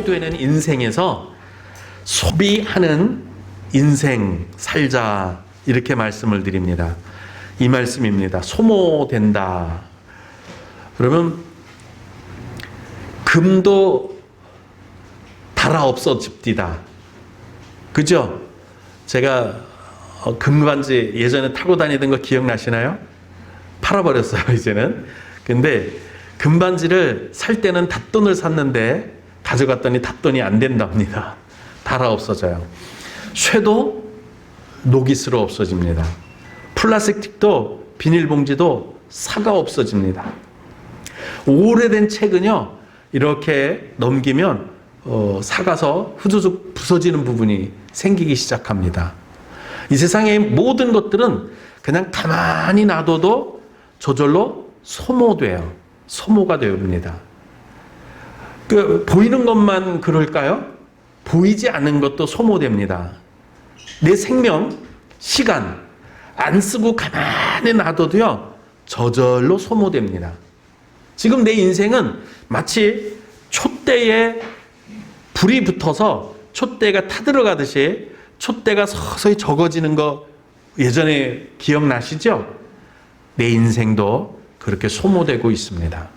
소모되는 인생에서 소비하는 인생 살자, 이렇게 말씀을 드립니다. 이 말씀입니다. 소모된다. 그러면 금도 달아 없어집디다. 그죠? 제가 금반지 예전에 타고 다니던 거 기억나시나요? 팔아버렸어요, 이제는. 근데 금반지를 살 때는 닷돈을 샀는데 가져갔더니 닷돈이 안 된답니다. 달아 없어져요. 쇠도 녹이 슬어 없어집니다. 플라스틱도 비닐봉지도 사가 없어집니다. 오래된 책은요, 이렇게 넘기면 사가서 후두둑 부서지는 부분이 생기기 시작합니다. 이 세상의 모든 것들은 그냥 가만히 놔둬도 저절로 소모돼요. 소모가 됩니다. 보이는 것만 그럴까요? 보이지 않는 것도 소모됩니다. 내 생명, 시간 안 쓰고 가만히 놔둬도요, 저절로 소모됩니다. 지금 내 인생은 마치 촛대에 불이 붙어서 촛대가 타들어가듯이 촛대가 서서히 적어지는 거 예전에 기억나시죠? 내 인생도 그렇게 소모되고 있습니다.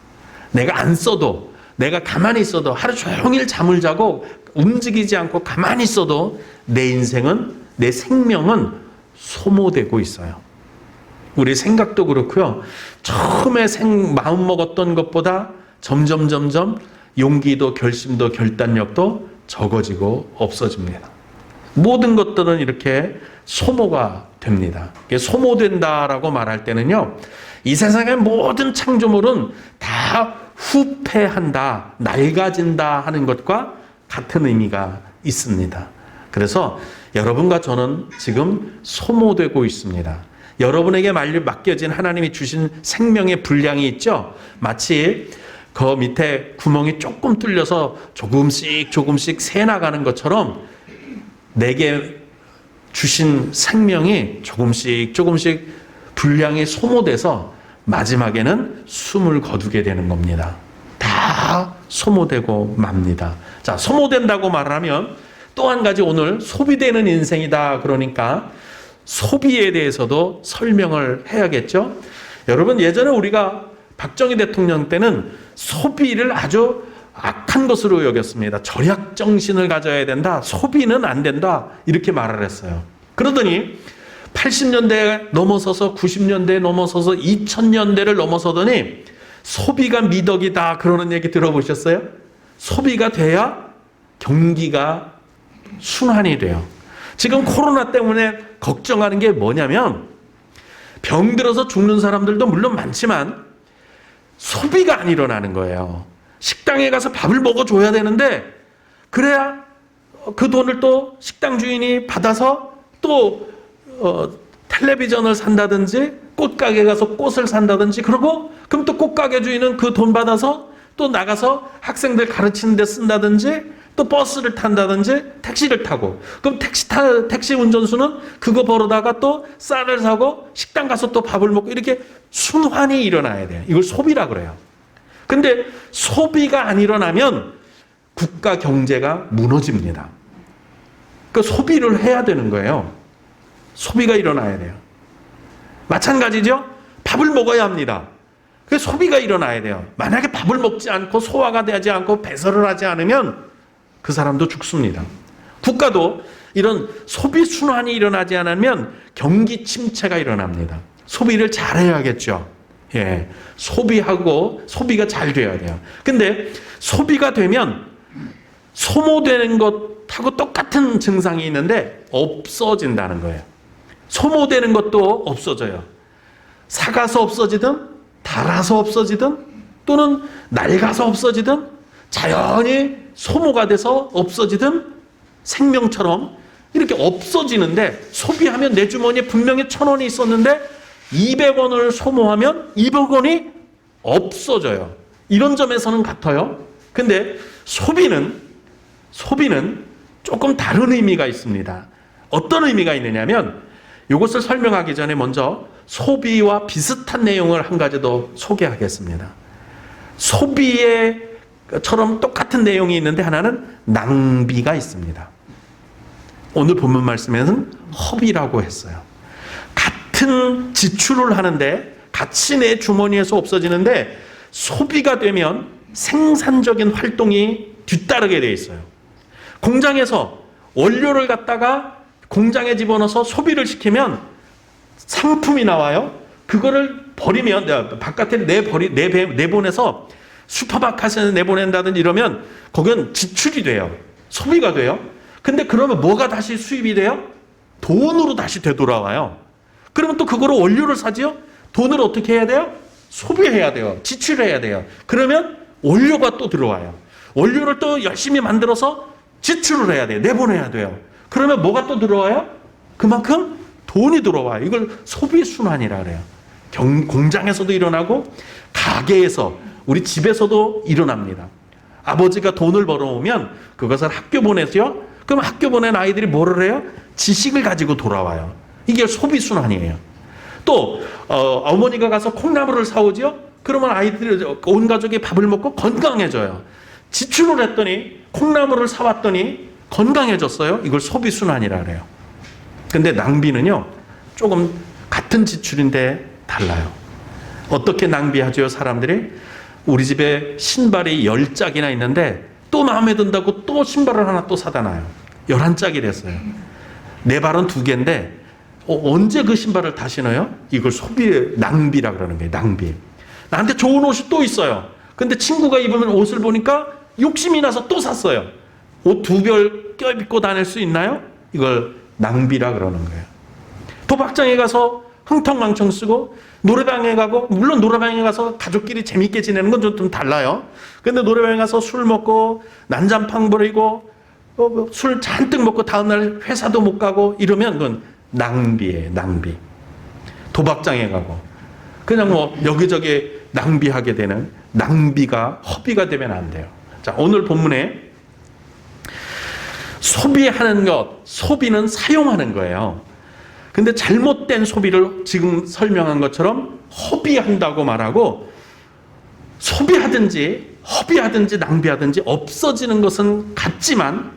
내가 안 써도, 내가 가만히 있어도, 하루 종일 잠을 자고 움직이지 않고 가만히 있어도 내 인생은, 내 생명은 소모되고 있어요. 우리 생각도 그렇고요. 처음에 마음 먹었던 것보다 점점 용기도 결심도 결단력도 적어지고 없어집니다. 모든 것들은 이렇게 소모가 됩니다. 소모된다라고 말할 때는요, 이 세상의 모든 창조물은 다 후패한다, 낡아진다 하는 것과 같은 의미가 있습니다. 그래서 여러분과 저는 지금 소모되고 있습니다. 여러분에게 맡겨진 하나님이 주신 생명의 분량이 있죠? 마치 그 밑에 구멍이 조금 뚫려서 조금씩 새 나가는 것처럼 내게 주신 생명이 조금씩 분량이 소모돼서 마지막에는 숨을 거두게 되는 겁니다. 다 소모되고 맙니다. 자, 소모된다고 말하면 또 한 가지, 오늘 소비되는 인생이다 그러니까 소비에 대해서도 설명을 해야겠죠. 여러분, 예전에 우리가 박정희 대통령 때는 소비를 아주 악한 것으로 여겼습니다. 절약 정신을 가져야 된다, 소비는 안 된다, 이렇게 말을 했어요. 그러더니 80년대 넘어서서 90년대 넘어서서 2000년대를 넘어서더니 소비가 미덕이다 그러는 얘기 들어보셨어요? 소비가 돼야 경기가 순환이 돼요. 지금 코로나 때문에 걱정하는 게 뭐냐면, 병들어서 죽는 사람들도 물론 많지만 소비가 안 일어나는 거예요. 식당에 가서 밥을 먹어줘야 되는데, 그래야 그 돈을 또 식당 주인이 받아서 또 텔레비전을 산다든지 꽃가게 가서 꽃을 산다든지, 그러고 그럼 또 꽃가게 주인은 그 돈 받아서 또 나가서 학생들 가르치는 데 쓴다든지, 또 버스를 탄다든지 택시를 타고, 그럼 택시 운전수는 그거 벌어다가 또 쌀을 사고 식당 가서 또 밥을 먹고, 이렇게 순환이 일어나야 돼요. 이걸 소비라 그래요. 근데 소비가 안 일어나면 국가 경제가 무너집니다. 그 소비를 해야 되는 거예요. 소비가 일어나야 돼요. 마찬가지죠. 밥을 먹어야 합니다. 그 소비가 일어나야 돼요. 만약에 밥을 먹지 않고 소화가 되지 않고 배설을 하지 않으면 그 사람도 죽습니다. 국가도 이런 소비 순환이 일어나지 않으면 경기 침체가 일어납니다. 소비를 잘해야겠죠. 예, 소비가 잘 돼야 돼요. 근데 소비가 되면 소모되는 것하고 똑같은 증상이 있는데 없어진다는 거예요. 소모되는 것도 없어져요. 사가서 없어지든 달아서 없어지든 또는 낡아서 없어지든 자연히 소모가 돼서 없어지든 생명처럼 이렇게 없어지는데, 소비하면 내 주머니에 분명히 1,000원이 있었는데 200원을 소모하면 200원이 없어져요. 이런 점에서는 같아요. 근데 소비는 조금 다른 의미가 있습니다. 어떤 의미가 있느냐면, 이것을 설명하기 전에 먼저 소비와 비슷한 내용을 한 가지 더 소개하겠습니다. 소비의 처럼 똑같은 내용이 있는데 하나는 낭비가 있습니다. 오늘 본문 말씀에는 허비라고 했어요. 같은 지출을 하는데 같이 내 주머니에서 없어지는데 소비가 되면 생산적인 활동이 뒤따르게 돼 있어요. 공장에서 원료를 갖다가 공장에 집어넣어서 소비를 시키면 상품이 나와요. 그거를 버리면 바깥에 내보내서 슈퍼마켓에 내보낸다든지 이러면 거기는 지출이 돼요. 소비가 돼요. 근데 그러면 뭐가 다시 수입이 돼요? 돈으로 다시 되돌아와요. 그러면 또 그거로 원료를 사지요? 돈을 어떻게 해야 돼요? 소비해야 돼요. 지출해야 돼요. 그러면 원료가 또 들어와요. 원료를 또 열심히 만들어서 지출을 해야 돼요. 내보내야 돼요. 그러면 뭐가 또 들어와요? 그만큼 돈이 들어와요. 이걸 소비순환이라 그래요. 공장에서도 일어나고 가게에서 우리 집에서도 일어납니다. 아버지가 돈을 벌어오면 그것을 학교 보내죠. 그럼 학교 보낸 아이들이 뭐를 해요? 지식을 가지고 돌아와요. 이게 소비순환이에요. 또 어머니가 가서 콩나물을 사오죠. 그러면 아이들이 온 가족이 밥을 먹고 건강해져요. 지출을 했더니 콩나물을 사왔더니 건강해졌어요. 이걸 소비순환이라 그래요. 근데 낭비는요, 조금 같은 지출인데 달라요. 어떻게 낭비하죠, 사람들이? 우리 집에 신발이 10짝이나 있는데 또 마음에 든다고 또 신발을 하나 또 사다 놔요. 11짝이 됐어요. 내 발은 2개인데 언제 그 신발을 다 신어요? 이걸 낭비라 그러는 거예요. 낭비. 나한테 좋은 옷이 또 있어요. 근데 친구가 입으면 옷을 보니까 욕심이 나서 또 샀어요. 옷 2벌 껴입고 다닐 수 있나요? 이걸 낭비라 그러는 거예요. 도박장에 가서 흥청망청 쓰고 노래방에 가고, 물론 노래방에 가서 가족끼리 재밌게 지내는 건 좀 달라요. 근데 노래방에 가서 술 먹고 난장판 부리고 술 잔뜩 먹고 다음날 회사도 못 가고 이러면 그건 낭비예요. 낭비. 도박장에 가고 그냥 뭐 여기저기 낭비하게 되는 낭비가 허비가 되면 안 돼요. 자, 오늘 본문에 소비하는 것, 소비는 사용하는 거예요. 근데 잘못된 소비를 지금 설명한 것처럼 허비한다고 말하고, 소비하든지 허비하든지 낭비하든지 없어지는 것은 같지만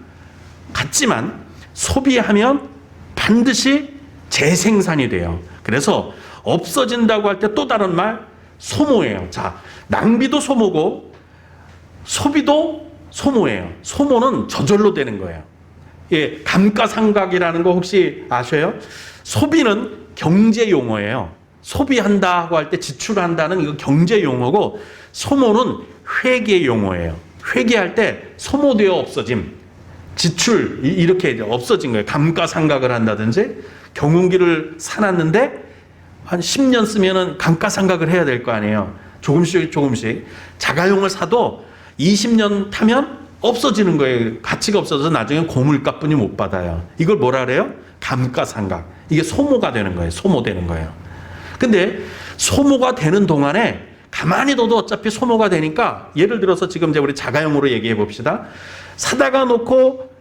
소비하면 반드시 재생산이 돼요. 그래서 없어진다고 할 때 또 다른 말, 소모예요. 자, 낭비도 소모고 소비도 소모예요. 소모는 저절로 되는 거예요. 예, 감가상각이라는 거 혹시 아셔요? 소비는 경제 용어예요. 소비한다고 할 때 지출한다는 이거 경제 용어고, 소모는 회계 용어예요. 회계할 때 소모되어 없어짐, 지출 이렇게 이제 없어진 거예요. 감가상각을 한다든지, 경운기를 사놨는데 한 10년 쓰면은 감가상각을 해야 될 거 아니에요. 조금씩 자가용을 사도 20년 타면 없어지는 거예요. 가치가 없어져서 나중에 고물가뿐이 못 받아요. 이걸 뭐라 그래요? 감가상각. 이게 소모가 되는 거예요. 소모되는 거예요. 근데 소모가 되는 동안에 가만히 둬도 어차피 소모가 되니까, 예를 들어서 지금 이제 우리 자가용으로 얘기해 봅시다. 사다가 놓고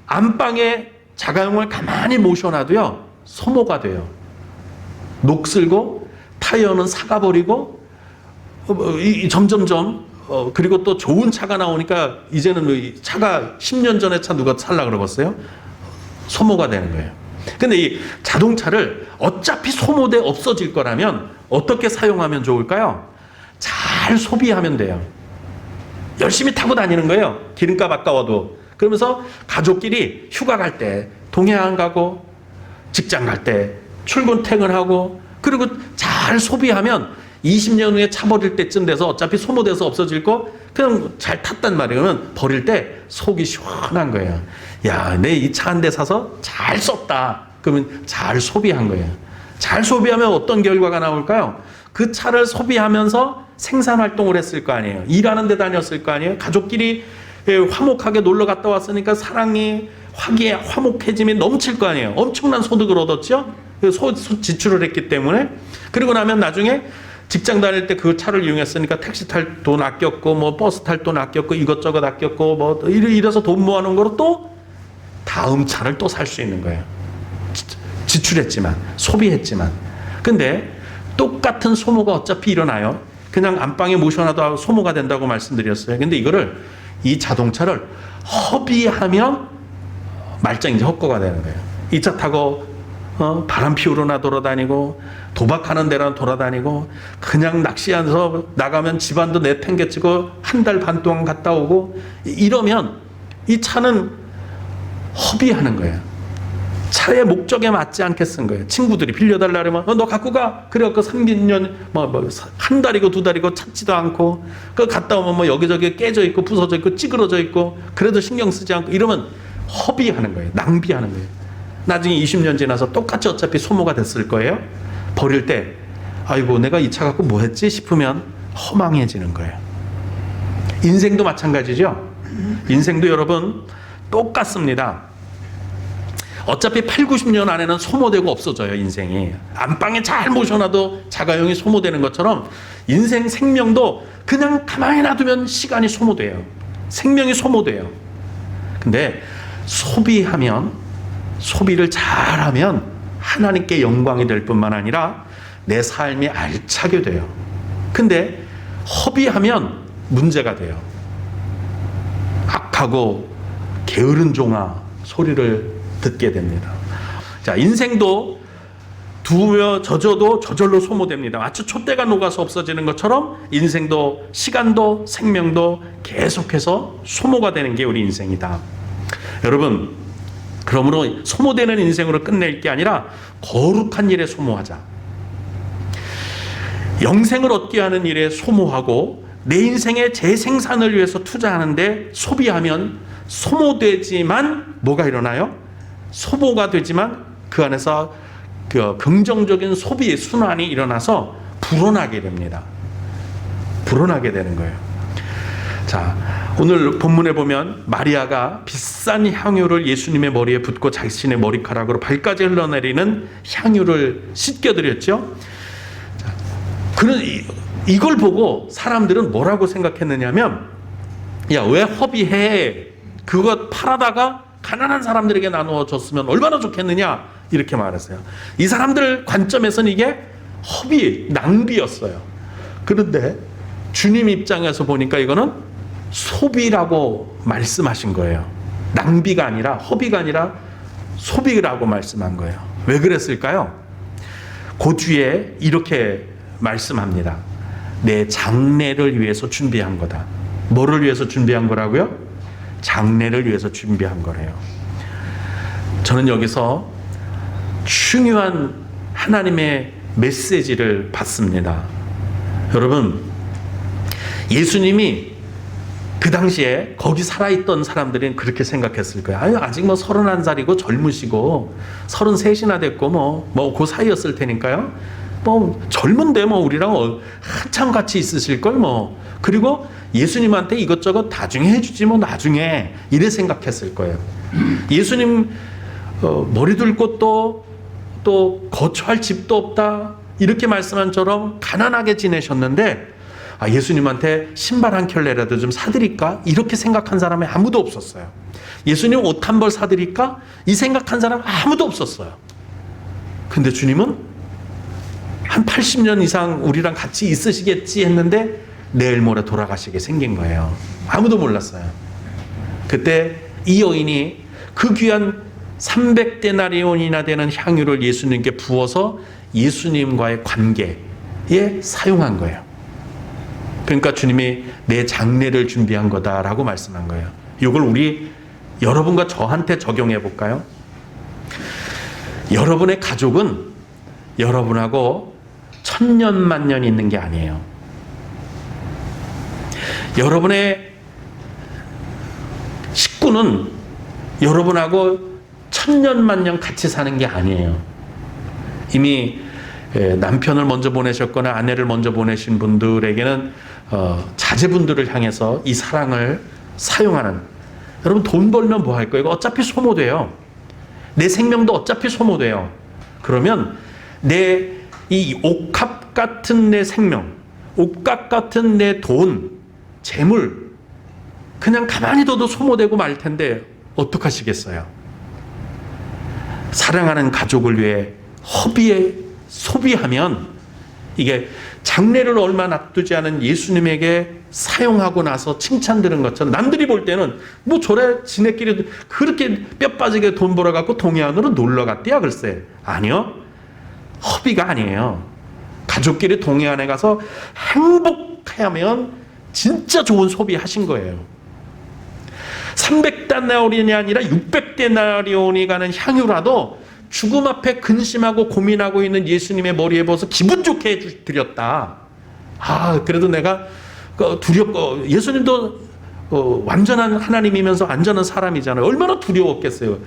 안방에 자가용을 가만히 모셔놔도요, 소모가 돼요. 녹슬고 타이어는 사가버리고 점점점 그리고 또 좋은 차가 나오니까 이제는 차가 10년 전에 차 누가 살라 그러겠어요? 소모가 되는 거예요. 근데 이 자동차를 어차피 소모돼 없어질 거라면 어떻게 사용하면 좋을까요? 잘 소비하면 돼요. 열심히 타고 다니는 거예요. 기름값 아까워도. 그러면서 가족끼리 휴가 갈 때 동해안 가고, 직장 갈 때 출근 퇴근하고, 그리고 잘 소비하면 20년 후에 차 버릴 때쯤 돼서 어차피 소모돼서 없어질 거 그냥 잘 탔단 말이에요. 그러면 버릴 때 속이 시원한 거예요. 야, 내 이 차 한 대 사서 잘 썼다. 그러면 잘 소비한 거예요. 잘 소비하면 어떤 결과가 나올까요? 그 차를 소비하면서 생산 활동을 했을 거 아니에요. 일하는 데 다녔을 거 아니에요. 가족끼리 화목하게 놀러 갔다 왔으니까 사랑이 화목해짐이 넘칠 거 아니에요. 엄청난 소득을 얻었죠. 지출을 했기 때문에. 그리고 나면 나중에 직장 다닐 때 그 차를 이용했으니까 택시 탈 돈 아꼈고, 뭐 버스 탈 돈 아꼈고, 이것저것 아꼈고, 뭐 이래서 돈 모아놓은 거로 또 다음 차를 또 살 수 있는 거예요. 지출했지만, 소비했지만. 근데 똑같은 소모가 어차피 일어나요. 그냥 안방에 모셔놔도 소모가 된다고 말씀드렸어요. 근데 이 자동차를 허비하면 말짱 이제 헛거가 되는 거예요. 이 차 타고 바람 피우러나 돌아다니고 도박하는 데나 돌아다니고 그냥 낚시하면서 나가면 집안도 내팽개치고 한 달 반 동안 갔다 오고 이러면 이 차는 허비하는 거예요. 차의 목적에 맞지 않게 쓴 거예요. 친구들이 빌려달라 그러면 너 갖고 가. 그래갖고 3년 한 달이고 두 달이고 찾지도 않고 그 갔다 오면 여기저기 깨져 있고 부서져 있고 찌그러져 있고 그래도 신경 쓰지 않고 이러면 허비하는 거예요. 낭비하는 거예요. 나중에 20년 지나서 똑같이 어차피 소모가 됐을 거예요. 버릴 때 아이고 내가 이 차 갖고 뭐 했지 싶으면 허망해지는 거예요. 인생도 마찬가지죠. 인생도 여러분 똑같습니다. 어차피 8, 90년 안에는 소모되고 없어져요. 인생이 안방에 잘 모셔놔도 자가용이 소모되는 것처럼 인생 생명도 그냥 가만히 놔두면 시간이 소모돼요. 생명이 소모돼요. 근데 소비를 잘하면 하나님께 영광이 될 뿐만 아니라 내 삶이 알차게 돼요. 근데 허비하면 문제가 돼요. 악하고 게으른 종아 소리를 듣게 됩니다. 자, 인생도 두며 젖어도 저절로 소모됩니다. 마치 촛대가 녹아서 없어지는 것처럼 인생도 시간도 생명도 계속해서 소모가 되는 게 우리 인생이다. 여러분, 그러므로 소모되는 인생으로 끝낼 게 아니라 거룩한 일에 소모하자. 영생을 얻게 하는 일에 소모하고 내 인생의 재생산을 위해서 투자하는데 소비하면 소모되지만 뭐가 일어나요? 소모가 되지만 그 안에서 그 긍정적인 소비의 순환이 일어나서 불어나게 됩니다. 불어나게 되는 거예요. 자, 오늘 본문에 보면 마리아가 비싼 향유를 예수님의 머리에 붓고 자신의 머리카락으로 발까지 흘러내리는 향유를 씻겨드렸죠. 자, 이걸 보고 사람들은 뭐라고 생각했느냐면 야, 왜 허비해? 그거 팔아다가 가난한 사람들에게 나누어 줬으면 얼마나 좋겠느냐 이렇게 말했어요. 이 사람들 관점에서는 이게 허비, 낭비였어요. 그런데 주님 입장에서 보니까 이거는 소비라고 말씀하신 거예요. 낭비가 아니라 허비가 아니라 소비라고 말씀한 거예요. 왜 그랬을까요? 그 뒤에 이렇게 말씀합니다. 내 장례를 위해서 준비한 거다. 뭐를 위해서 준비한 거라고요? 장례를 위해서 준비한 거래요. 저는 여기서 중요한 하나님의 메시지를 받습니다. 여러분, 예수님이 그 당시에 거기 살아있던 사람들은 그렇게 생각했을 거예요. 아유, 아직 31살이고 젊으시고 33이나 됐고 그 사이였을 테니까요. 젊은데 우리랑 한참 같이 있으실 걸 그리고 예수님한테 이것저것 나중에 해주지 나중에 이래 생각했을 거예요. 예수님 머리 둘 곳도 또 거처할 집도 없다 이렇게 말씀한 처럼 가난하게 지내셨는데 예수님한테 신발 한 켤레라도 좀 사드릴까? 이렇게 생각한 사람이 아무도 없었어요. 예수님 옷 한 벌 사드릴까? 이 생각한 사람 아무도 없었어요. 근데 주님은 한 80년 이상 우리랑 같이 있으시겠지 했는데 내일 모레 돌아가시게 생긴 거예요. 아무도 몰랐어요. 그때 이 여인이 그 귀한 300데나리온이나 되는 향유를 예수님께 부어서 예수님과의 관계에 사용한 거예요. 그러니까 주님이 내 장례를 준비한 거다라고 말씀한 거예요. 이걸 우리 여러분과 저한테 적용해 볼까요? 여러분의 가족은 여러분하고 천년만년 있는 게 아니에요. 여러분의 식구는 여러분하고 천년만년 같이 사는 게 아니에요. 이미 남편을 먼저 보내셨거나 아내를 먼저 보내신 분들에게는 자제분들을 향해서 이 사랑을 사용하는, 여러분 돈 벌면 뭐 할 거예요? 이거 어차피 소모돼요. 내 생명도 어차피 소모돼요. 그러면 내 이 옥합 같은 내 생명, 옥합 같은 내 돈, 재물 그냥 가만히 둬도 소모되고 말 텐데 어떡하시겠어요? 사랑하는 가족을 위해 소비하면 이게 장래를 얼마 놔두지 않은 예수님에게 사용하고 나서 칭찬 들은 것처럼 남들이 볼 때는 뭐 저래 지네끼리 그렇게 뼈 빠지게 돈 벌어갖고 동해안으로 놀러 갔대야 글쎄. 아니요. 허비가 아니에요. 가족끼리 동해안에 가서 행복하면 진짜 좋은 소비하신 거예요. 300데나리온이 아니라 600데나리온이 가는 향유라도 죽음 앞에 근심하고 고민하고 있는 예수님의 머리에 부어서 기분 좋게 해드렸다. 그래도 내가 두렵고, 예수님도 완전한 하나님이면서 완전한 사람이잖아요. 얼마나 두려웠겠어요.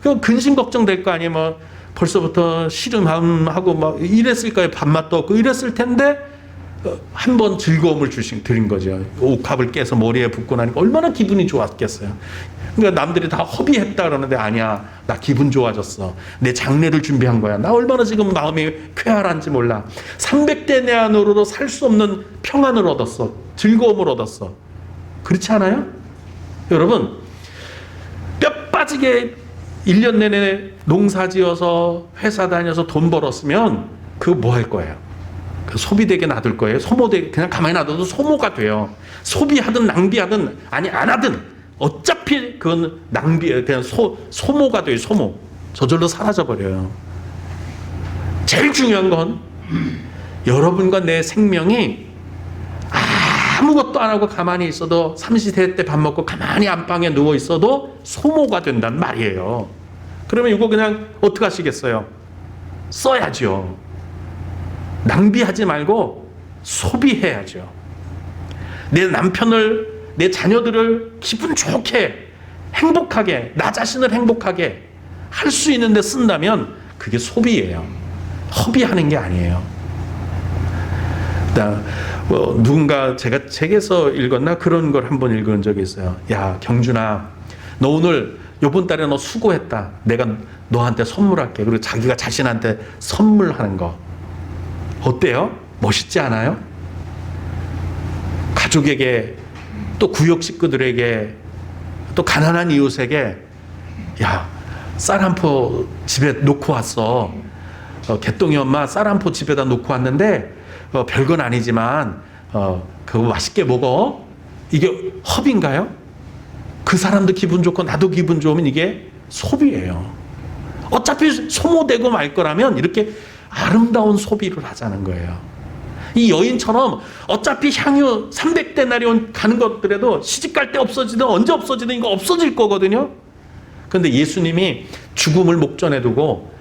그 근심 걱정될 거 아니에요. 뭐 벌써부터 씨름하고 막 이랬을 거예요. 밥맛도 없고 이랬을 텐데 한 번 즐거움을 드린 거죠. 옥합을 깨서 머리에 붓고 나니까 얼마나 기분이 좋았겠어요. 그러니까 남들이 다 허비했다 그러는데 아니야. 나 기분 좋아졌어. 내 장례를 준비한 거야. 나 얼마나 지금 마음이 쾌활한지 몰라. 300데나리온으로 살 수 없는 평안을 얻었어. 즐거움을 얻었어. 그렇지 않아요? 여러분, 뼈 빠지게 1년 내내 농사 지어서 회사 다녀서 돈 벌었으면 그거 뭐 할 거예요? 소비되게 놔둘 거예요? 소모되게 그냥 가만히 놔둬도 소모가 돼요. 소비하든 낭비하든 아니 안 하든 어차피 그건 낭비 그냥 소모가 돼요. 소모. 저절로 사라져 버려요. 제일 중요한 건 여러분과 내 생명이 아무것도 안 하고 가만히 있어도 삼시세 때 밥 먹고 가만히 안방에 누워 있어도 소모가 된단 말이에요. 그러면 이거 그냥 어떻게 하시겠어요? 써야죠. 낭비하지 말고 소비해야죠. 내 남편을, 내 자녀들을 기분 좋게, 행복하게, 나 자신을 행복하게 할 수 있는데 쓴다면 그게 소비예요. 허비하는 게 아니에요. 누군가 제가 책에서 읽었나 그런 걸 한번 읽은 적이 있어요. 야, 경준아, 너 오늘 요번 달에 너 수고했다. 내가 너한테 선물할게. 그리고 자기가 자신한테 선물하는 거. 어때요? 멋있지 않아요? 가족에게, 또 구역 식구들에게, 또 가난한 이웃에게, 야, 쌀 한 포 집에 놓고 왔어. 개똥이 엄마 쌀 한 포 집에다 놓고 왔는데 별건 아니지만 그거 맛있게 먹어. 이게 허비인가요? 그 사람도 기분 좋고 나도 기분 좋으면 이게 소비예요. 어차피 소모되고 말 거라면 이렇게 아름다운 소비를 하자는 거예요. 이 여인처럼 어차피 향유 300데나리온 가는 것들에도 시집갈 때 없어지든 언제 없어지든 이거 없어질 거거든요. 그런데 예수님이 죽음을 목전에 두고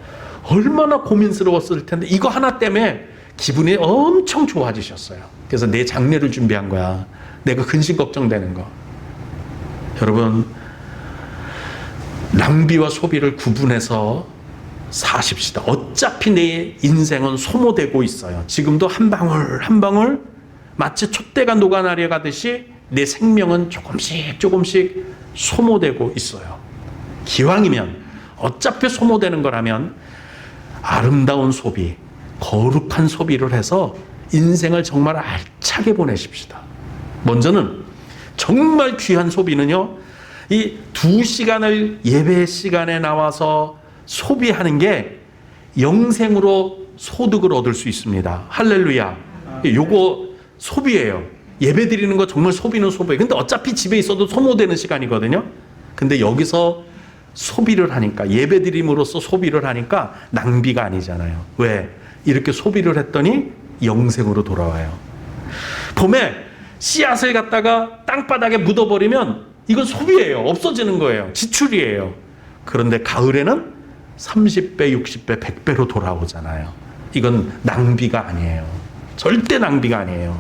얼마나 고민스러웠을 텐데 이거 하나 때문에 기분이 엄청 좋아지셨어요. 그래서 내 장례를 준비한 거야. 내가 근심 걱정되는 거. 여러분, 낭비와 소비를 구분해서 사십시다. 어차피 내 인생은 소모되고 있어요. 지금도 한 방울 한 방울 마치 촛대가 녹아내려 가듯이 내 생명은 조금씩 조금씩 소모되고 있어요. 기왕이면 어차피 소모되는 거라면 아름다운 소비, 거룩한 소비를 해서 인생을 정말 알차게 보내십시다. 먼저는 정말 귀한 소비는요, 이 2시간을 예배 시간에 나와서 소비하는 게 영생으로 소득을 얻을 수 있습니다. 할렐루야. 요거 소비예요. 예배 드리는 거 정말 소비는 소비예요. 근데 어차피 집에 있어도 소모되는 시간이거든요. 근데 여기서 소비를 하니까, 예배 드림으로써 소비를 하니까 낭비가 아니잖아요. 왜? 이렇게 소비를 했더니 영생으로 돌아와요. 봄에 씨앗을 갖다가 땅바닥에 묻어버리면 이건 소비예요. 없어지는 거예요. 지출이에요. 그런데 가을에는 30배, 60배, 100배로 돌아오잖아요. 이건 낭비가 아니에요. 절대 낭비가 아니에요.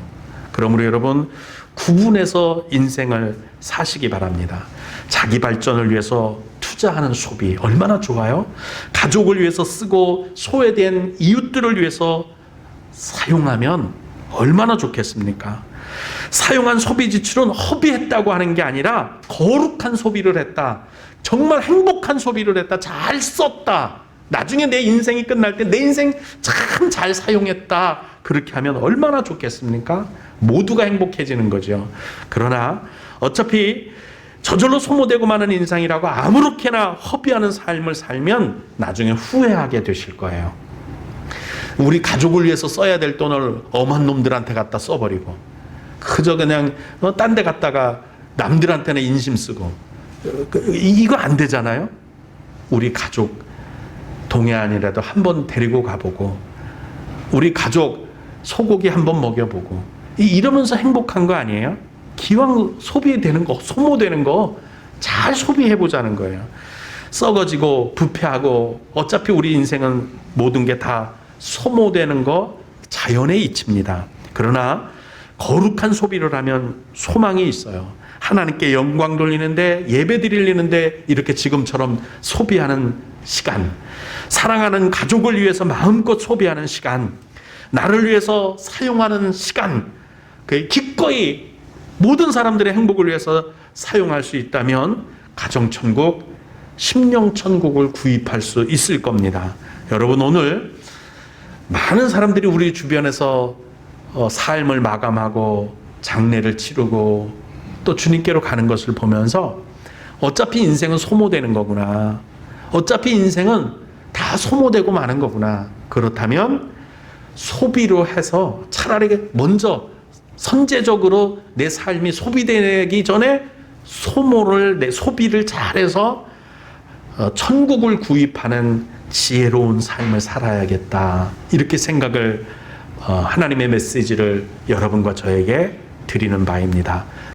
그러므로 여러분, 구분해서 인생을 사시기 바랍니다. 자기 발전을 위해서 투자하는 소비 얼마나 좋아요? 가족을 위해서 쓰고 소외된 이웃들을 위해서 사용하면 얼마나 좋겠습니까? 사용한 소비 지출은 허비했다고 하는 게 아니라 거룩한 소비를 했다. 정말 행복한 소비를 했다. 잘 썼다. 나중에 내 인생이 끝날 때 내 인생 참 잘 사용했다. 그렇게 하면 얼마나 좋겠습니까? 모두가 행복해지는 거죠. 그러나 어차피 저절로 소모되고 마는 인생이라고 아무렇게나 허비하는 삶을 살면 나중에 후회하게 되실 거예요. 우리 가족을 위해서 써야 될 돈을 엄한 놈들한테 갖다 써버리고, 그저 그냥 딴 데 갔다가 남들한테는 인심 쓰고, 이거 안 되잖아요. 우리 가족 동해안이라도 한번 데리고 가보고, 우리 가족 소고기 한번 먹여보고, 이러면서 행복한 거 아니에요? 기왕 소비되는 거, 소모되는 거 잘 소비해보자는 거예요. 썩어지고 부패하고 어차피 우리 인생은 모든 게 다 소모되는 거 자연의 이치입니다. 그러나 거룩한 소비를 하면 소망이 있어요. 하나님께 영광 돌리는데, 예배 드리는데 이렇게 지금처럼 소비하는 시간, 사랑하는 가족을 위해서 마음껏 소비하는 시간, 나를 위해서 사용하는 시간, 기꺼이 모든 사람들의 행복을 위해서 사용할 수 있다면 가정천국, 심령천국을 구입할 수 있을 겁니다. 여러분, 오늘 많은 사람들이 우리 주변에서 삶을 마감하고 장례를 치르고 또 주님께로 가는 것을 보면서 어차피 인생은 소모되는 거구나, 어차피 인생은 다 소모되고 마는 거구나. 그렇다면 소비로 해서 차라리 먼저 선제적으로 내 삶이 소비되기 전에 내 소비를 잘해서 천국을 구입하는 지혜로운 삶을 살아야겠다, 이렇게 생각을 하나님의 메시지를 여러분과 저에게 드리는 바입니다.